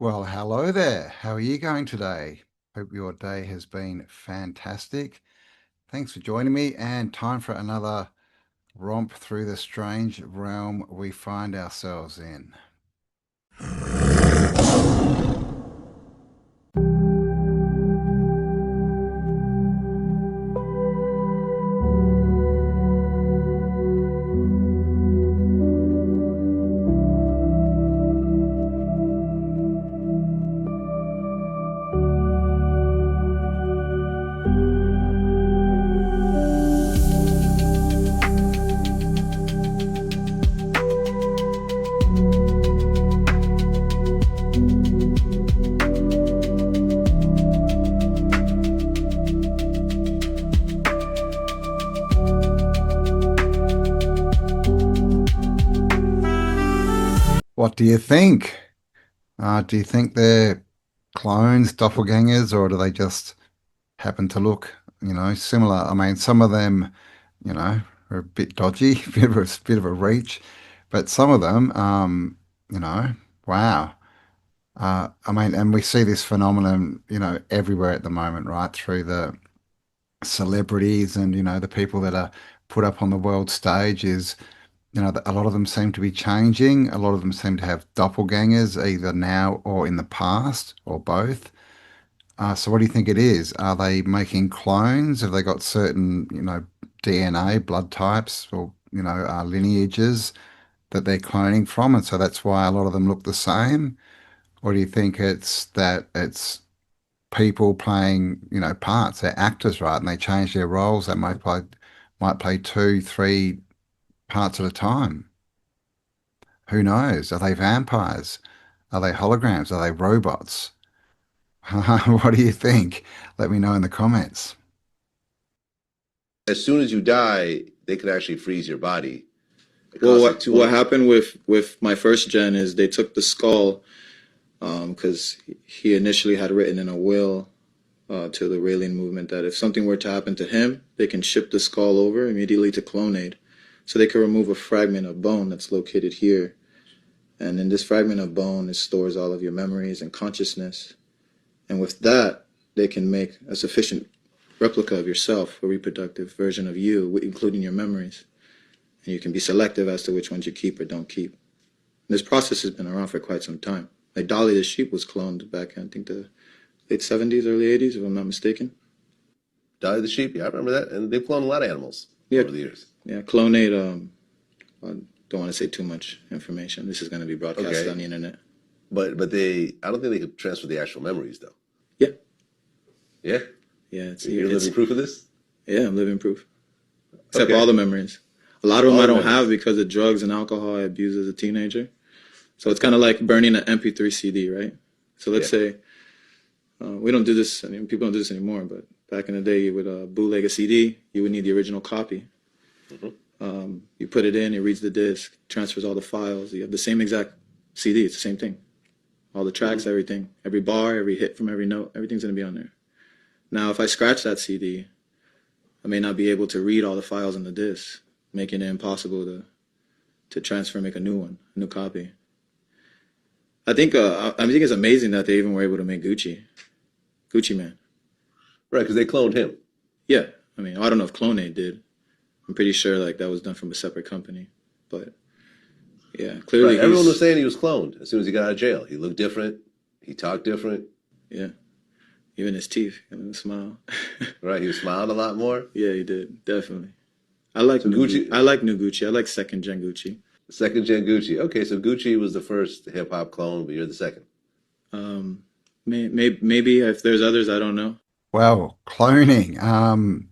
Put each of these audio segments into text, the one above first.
Well, hello there. How are you going today? Hope your day has been fantastic. Thanks for joining me, and time for another romp through the strange realm we find ourselves in. What do you think? Do you think they're clones, doppelgangers, or do they just happen to look, similar? I mean, some of them, are a bit dodgy, bit of a reach, but some of them, you know, wow. I mean, and we see this phenomenon, everywhere at the moment, right? Through the celebrities and, the people that are put up on the world stage is, a lot of them seem to be changing. A lot of them seem to have doppelgangers, either now or in the past, or both. So what do you think it is? Are they making clones? Have they got certain, DNA, blood types, or, lineages that they're cloning from? And so that's why a lot of them look the same? Or do you think it's that it's people playing, parts? They're actors, right? And they change their roles. They might play two, three parts at a time. Who knows? Are they vampires? Are they holograms? Are they robots? What do you think? Let me know in the comments. As soon as you die, they could actually freeze your body. It Well, costs like what 200. happened with my first gen is they took the skull because he initially had written in a will to the Raelian movement that if something were to happen to him, they can ship the skull over immediately to Clonade. So they can remove a fragment of bone that's located here. And in this fragment of bone, it stores all of your memories and consciousness. And with that, they can make a sufficient replica of yourself, a reproductive version of you, including your memories. And you can be selective as to which ones you keep or don't keep. This process has been around for quite some time. Like Dolly the sheep was cloned back in, I think, the late 70s, early 80s, if I'm not mistaken. Die the sheep. Yeah, I remember that. And they've cloned a lot of animals Yeah, over the years. yeah. Clonate. I don't want to say too much information. This is going to be broadcasted on Okay. the internet. But I don't think they could transfer the actual memories though. Yeah, Yeah? yeah. You're It's living proof of this? yeah. I'm living proof. Except Okay. all the memories. A lot of them All I the don't have memories. because of drugs and alcohol I abused as a teenager. So it's kind of like burning an MP3 CD, right? So let's Yeah. say we don't do this. I mean, people don't do this anymore. But back in the day, you would bootleg a CD. You would need the original copy. Hmm. You put it in, it reads the disc, transfers all the files. You have the same exact CD. It's the same thing. All the tracks, Hmm. everything, every bar, every hit from every note, everything's gonna be on there. Now, if I scratch that CD, I may not be able to read all the files on the disc, making it impossible to transfer, and make a new one, a new copy. I think it's amazing that they even were able to make Gucci Man. Right, because they cloned him. Yeah, I mean, I don't know if Clonate did. I'm pretty sure like that was done from a separate company, but yeah, Right. clearly Everyone was he's saying he was cloned as soon as he got out of jail. He looked different. He talked different. yeah. Even his teeth, the smile. Right. He was smiling a lot more. Yeah, he did definitely. I like So Gucci, I like new Gucci. I like second gen Gucci. second gen Gucci. Okay, so Gucci was the first hip hop clone, but you're the second. Maybe if there's others, I don't know. Well, cloning.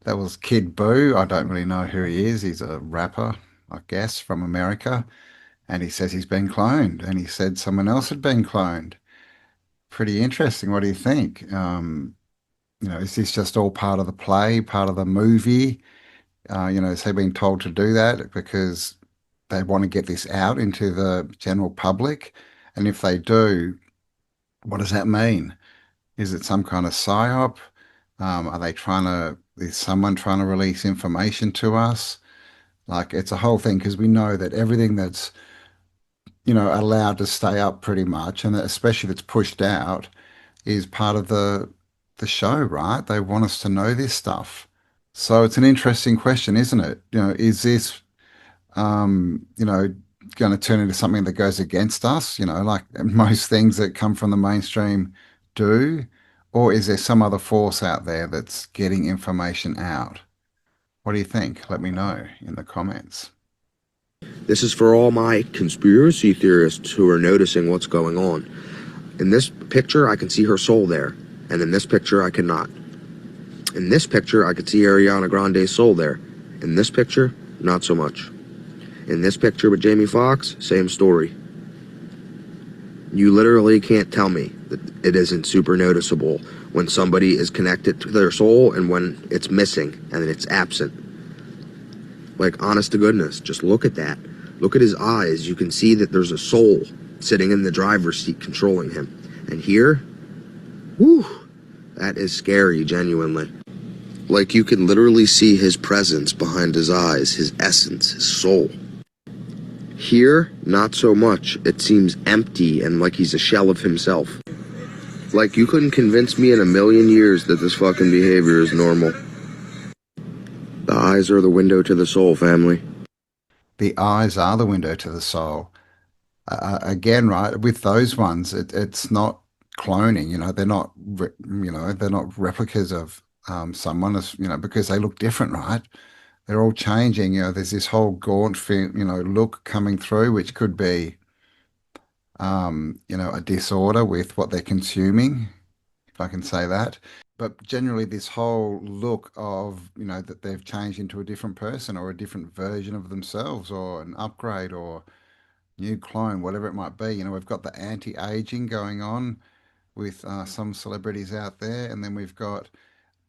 That was Kid Boo. I don't really know who he is. He's a rapper, I guess, from America. And he says he's been cloned. And he said someone else had been cloned. Pretty interesting. What do you think? Is this just all part of the play, part of the movie? Has he been told to do that because they want to get this out into the general public? And if they do, what does that mean? Is it some kind of psyop? Is someone trying to release information to us? Like it's a whole thing because we know that everything that's allowed to stay up pretty much, and especially if it's pushed out, is part of the show, right? They want us to know this stuff. So it's an interesting question, isn't it? Is this going to turn into something that goes against us, like most things that come from the mainstream do? Or is there some other force out there that's getting information out? What do you think? Let me know in the comments. This is for all my conspiracy theorists who are noticing what's going on. In this picture, I can see her soul there, and in this picture, I cannot. In this picture, I could see Ariana Grande's soul there. In this picture, not so much. In this picture with Jamie Foxx, same story. You literally can't tell me that it isn't super noticeable when somebody is connected to their soul and when it's missing and it's absent. Like, honest to goodness, just look at that. Look at his eyes. You can see that there's a soul sitting in the driver's seat controlling him. And here, whew, that is scary, genuinely. Like, you can literally see his presence behind his eyes, his essence, his soul. Here, not so much. It seems empty and like he's a shell of himself. Like, you couldn't convince me in a million years that this fucking behavior is normal. The eyes are the window to the soul, family. The eyes are the window to the soul. Again, right, with those ones, it's not cloning, they're not replicas of someone, because they look different, right? They're all changing. There's this whole gaunt, look coming through, which could be, a disorder with what they're consuming, if I can say that. But generally, this whole look of, that they've changed into a different person or a different version of themselves or an upgrade or new clone, whatever it might be. We've got the anti-aging going on with some celebrities out there, and then we've got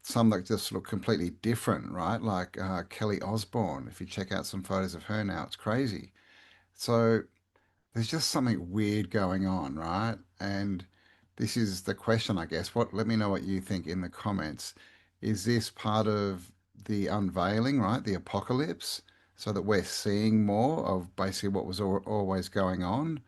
some that just look completely different, right? Like Kelly Osbourne. If you check out some photos of her now, it's crazy. So there's just something weird going on, right? And this is the question, I guess. Let me know what you think in the comments. Is this part of the unveiling, right? The apocalypse, so that we're seeing more of basically what was always going on?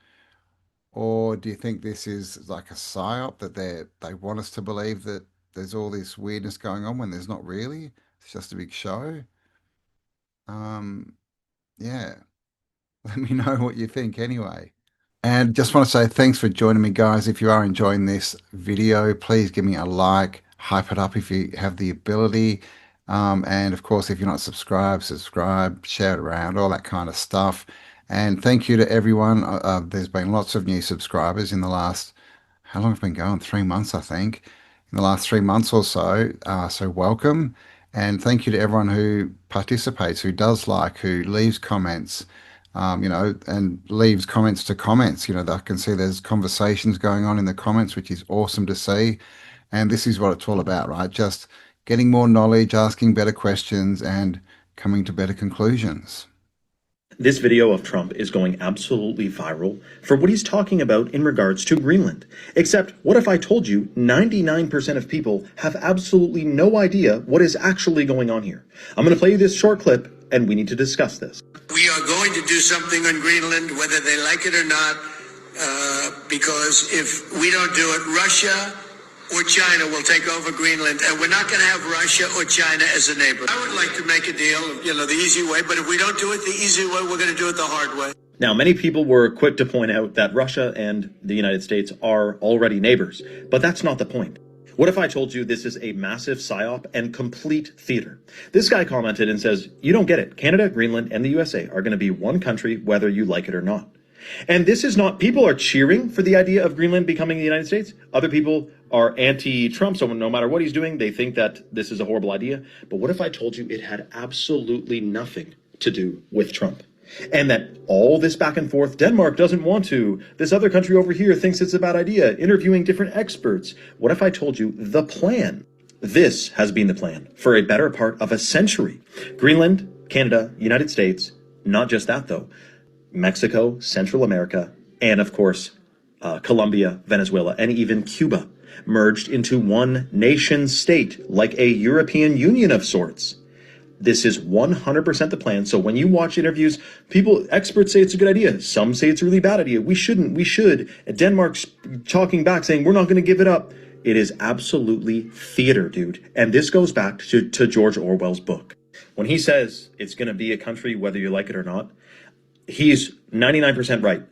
Or do you think this is like a psyop that they want us to believe that there's all this weirdness going on when there's not really? It's just a big show. Um, yeah. Let me know what you think anyway. And just want to say thanks for joining me, guys. If you are enjoying this video, please give me a like, hype it up if you have the ability. And of course, if you're not subscribed, subscribe, share it around, all that kind of stuff. And thank you to everyone. There's been lots of new subscribers in the last, how long have been going? 3 months, I think, in the last 3 months or so. So welcome. And thank you to everyone who participates, who does like, who leaves comments, and leaves comments to comments. I can see there's conversations going on in the comments, which is awesome to see. And this is what it's all about, right? Just getting more knowledge, asking better questions, and coming to better conclusions. This video of Trump is going absolutely viral for what he's talking about in regards to Greenland. Except, what if I told you 99% of people have absolutely no idea what is actually going on here? I'm going to play you this short clip, and we need to discuss this. We are going to do something on Greenland, whether they like it or not, because if we don't do it, Russia or China will take over Greenland, and we're not going to have Russia or China as a neighbor. I would like to make a deal, the easy way, but if we don't do it the easy way, we're going to do it the hard way. Now, many people were quick to point out that Russia and the United States are already neighbors, but that's not the point. What if I told you this is a massive psyop and complete theater? This guy commented and says, you don't get it. Canada, Greenland, and the USA are going to be one country, whether you like it or not. And this is not, people are cheering for the idea of Greenland becoming the United States. Other people are anti-Trump, so no matter what he's doing, they think that this is a horrible idea. But what if I told you it had absolutely nothing to do with Trump? And that all this back and forth, Denmark doesn't want to, this other country over here thinks it's a bad idea, interviewing different experts. What if I told you the plan? This has been the plan for a better part of a century. Greenland, Canada, United States, not just that though, Mexico, Central America, and of course, Colombia, Venezuela, and even Cuba merged into one nation state, like a European Union of sorts. This is 100% the plan. So when you watch interviews, experts say it's a good idea. Some say it's a really bad idea. We shouldn't. We should. Denmark's talking back saying we're not going to give it up. It is absolutely theater, dude. And this goes back to George Orwell's book. When he says it's going to be a country whether you like it or not, he's 99% right.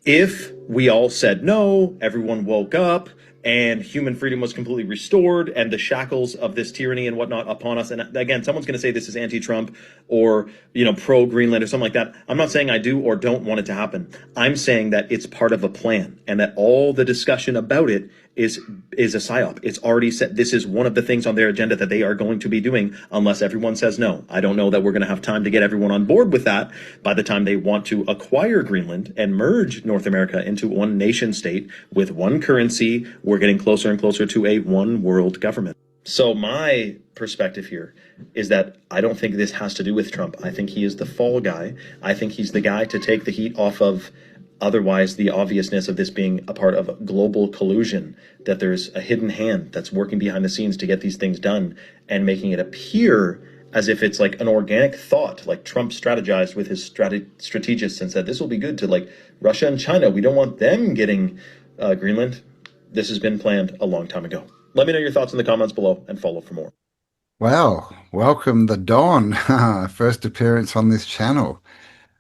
If we all said no, everyone woke up, and human freedom was completely restored, and the shackles of this tyranny and whatnot upon us. And again, someone's going to say this is anti-Trump or pro Greenland or something like that. I'm not saying I do or don't want it to happen. I'm saying that it's part of a plan, and that all the discussion about it is a psyop. It's already set. This is one of the things on their agenda that they are going to be doing unless everyone says no. I don't know that we're going to have time to get everyone on board with that by the time they want to acquire Greenland and merge North America into one nation state with one currency. We're getting closer and closer to a one world government. So my perspective here is that I don't think this has to do with Trump. I think he is the fall guy. I think he's the guy to take the heat off of otherwise the obviousness of this being a part of global collusion, that there's a hidden hand that's working behind the scenes to get these things done and making it appear as if it's like an organic thought, like Trump strategized with his strategists and said, this will be good to like Russia and China. We don't want them getting Greenland. This has been planned a long time ago. Let me know your thoughts in the comments below and follow for more. Well, welcome the Don. First appearance on this channel.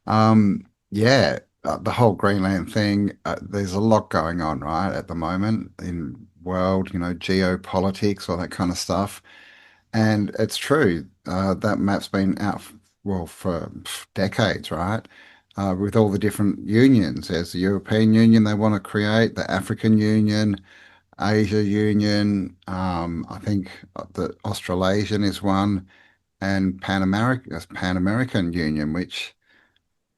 Yeah, the whole Greenland thing, there's a lot going on, right, at the moment in world, geopolitics, all that kind of stuff. And it's true, that map's been out, well, for decades, right? With all the different unions. There's the European Union they want to create, the African Union, Asia Union. I think the Australasian is one, and Pan American Union, which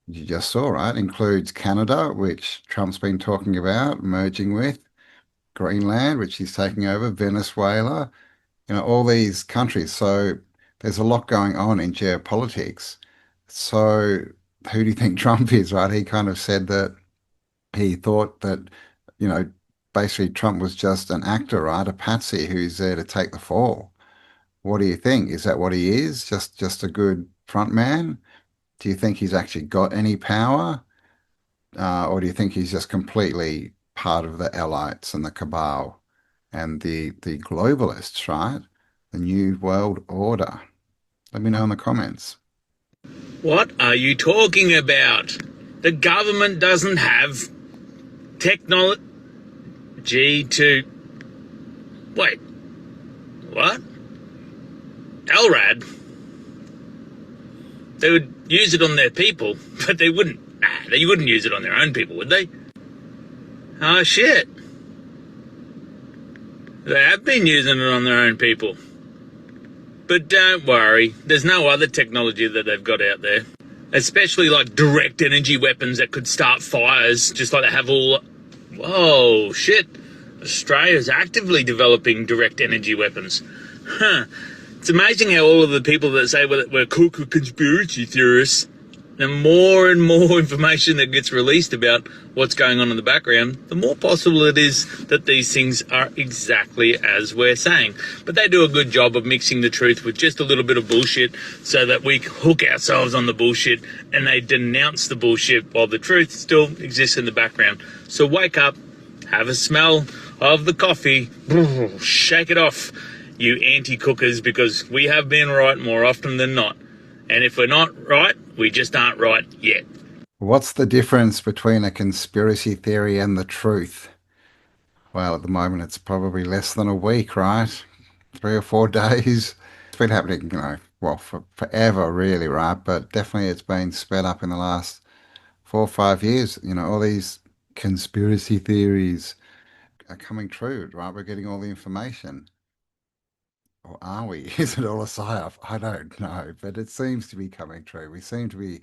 you just saw, right? Includes Canada, which Trump's been talking about merging with, Greenland, which he's taking over, Venezuela, all these countries. So there's a lot going on in geopolitics. So who do you think Trump is, right? He kind of said that he thought that, you know, basically Trump was just an actor, right? A patsy who's there to take the fall. What do you think? Is that what he is? Just a good front man? Do you think he's actually got any power? Or do you think he's just completely part of the elites and the cabal and the globalists, right? The New World Order. Let me know in the comments. What are you talking about? The government doesn't have technology to... Wait, what? LRAD? They would use it on their people, but they wouldn't use it on their own people, would they? Oh shit. They have been using it on their own people. But don't worry, there's no other technology that they've got out there. Especially like direct energy weapons that could start fires, just like they have all... Whoa, shit. Australia's actively developing direct energy weapons. Huh. It's amazing how all of the people that say we're cuckoo conspiracy theorists, the more and more information that gets released about what's going on in the background, the more possible it is that these things are exactly as we're saying. But they do a good job of mixing the truth with just a little bit of bullshit so that we hook ourselves on the bullshit, and they denounce the bullshit while the truth still exists in the background. So wake up, have a smell of the coffee, shake it off, you anti-cookers, because we have been right more often than not. And if we're not right, we just aren't right yet. What's the difference between a conspiracy theory and the truth? Well, at the moment, it's probably less than a week, right? 3 or 4 days. It's been happening, well, for forever, really, right? But definitely it's been sped up in the last 4 or 5 years. All these conspiracy theories are coming true, right? We're getting all the information. Or are we? Is it all a psyop? I don't know, but it seems to be coming true. We seem to be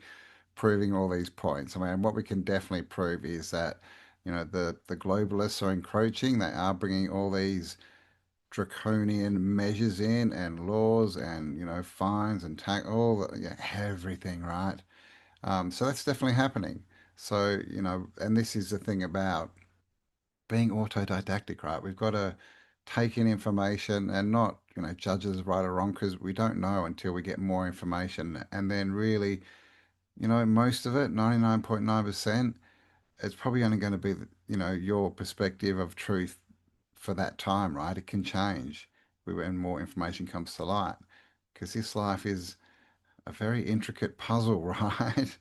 proving all these points. I mean, what we can definitely prove is that, the globalists are encroaching. They are bringing all these draconian measures in and laws and, fines and tax, everything, right? So that's definitely happening. So, and this is the thing about being autodidactic, right? We've got to take in information and not, judge us right or wrong because we don't know until we get more information. And then really, most of it, 99.9%, it's probably only going to be, your perspective of truth for that time, right? It can change when more information comes to light because this life is a very intricate puzzle, right?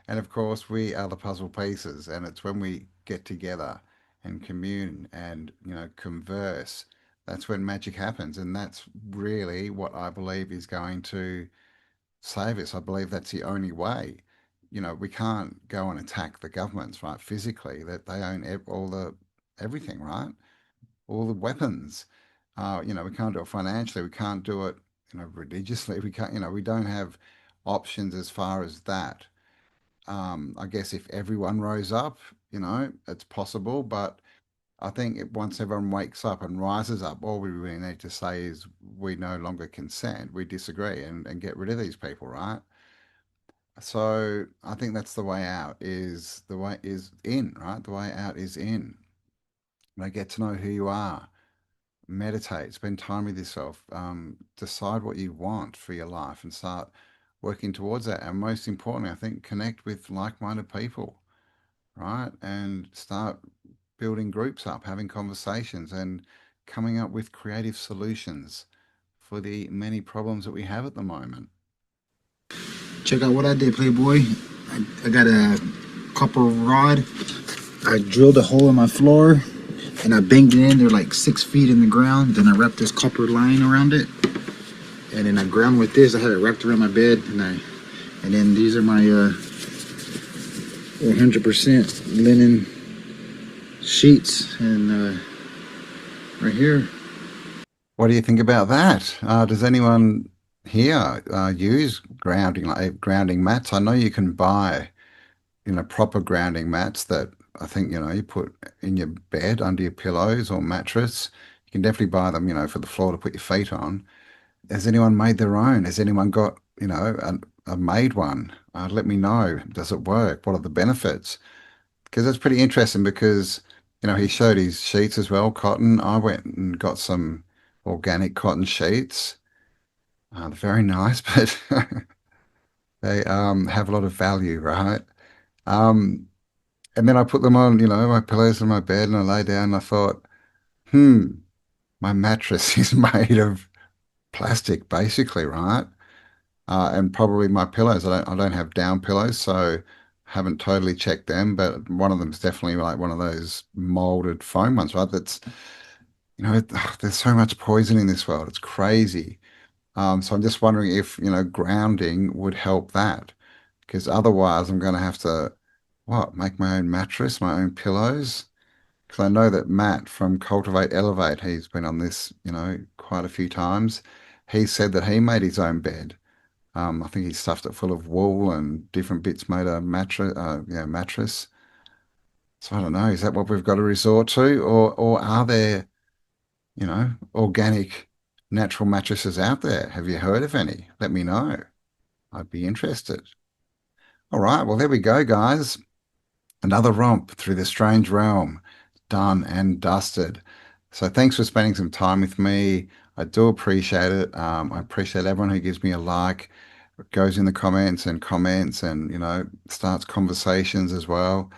And of course, we are the puzzle pieces, and it's when we get together and commune and, converse, that's when magic happens. And that's really what I believe is going to save us. I believe that's the only way. We can't go and attack the governments, right? Physically, that they own all the everything, right? All the weapons. We can't do it financially. We can't do it, religiously. We can't, we don't have options as far as that. I guess if everyone rose up, it's possible. But I think once everyone wakes up and rises up, all we really need to say is we no longer consent. We disagree and get rid of these people, right? So I think that's the way out is the way is in, right? The way out is in. Get to know who you are, meditate, spend time with yourself, decide what you want for your life and start working towards that. And most importantly, I think connect with like-minded people, right? And start building groups up, having conversations and coming up with creative solutions for the many problems that we have at the moment. Check out what I did, Playboy. I got a copper rod. I drilled a hole in my floor and I banged it in. They're like 6 feet in the ground. Then I wrapped this copper line around it. And then I ground with this. I had it wrapped around my bed. And then these are my 100% linen sheets. And right here. What do you think about that? Does anyone here use grounding mats? I know you can buy, proper grounding mats that I think, you put in your bed under your pillows or mattress. You can definitely buy them, for the floor to put your feet on. Has anyone made their own? Has anyone got, a made one? Let me know. Does it work? What are the benefits? Because it's pretty interesting because, he showed his sheets as well, cotton. I went and got some organic cotton sheets. They're very nice, but they have a lot of value, right? Um, and then I put them on, my pillows in my bed and I lay down and I thought, my mattress is made of plastic, basically, right? And probably my pillows. I don't have down pillows, so haven't totally checked them, but one of them is definitely like one of those molded foam ones, right? That's, there's so much poison in this world. It's crazy. So I'm just wondering if, grounding would help that, because otherwise I'm going to have to, make my own mattress, my own pillows. Because I know that Matt from Cultivate Elevate, he's been on this, quite a few times. He said that he made his own bed. I think he stuffed it full of wool and different bits made a mattress. So I don't know, is that what we've got to resort to? Or are there, organic natural mattresses out there? Have you heard of any? Let me know. I'd be interested. All right, well, there we go, guys. Another romp through the strange realm, done and dusted. So thanks for spending some time with me. I do appreciate it. I appreciate everyone who gives me a like, goes in the comments and, starts conversations as well.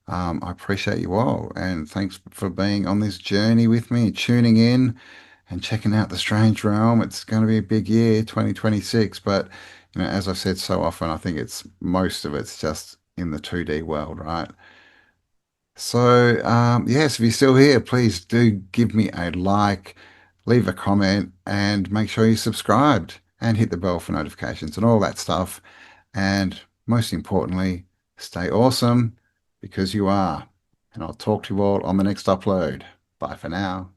I appreciate you all. And thanks for being on this journey with me, tuning in and checking out the strange realm. It's going to be a big year, 2026. But, as I've said so often, I think most of it's just in the 2D world, right? So, yes, if you're still here, please do give me a like, leave a comment, and make sure you're subscribed and hit the bell for notifications and all that stuff. And most importantly, stay awesome because you are. And I'll talk to you all on the next upload. Bye for now.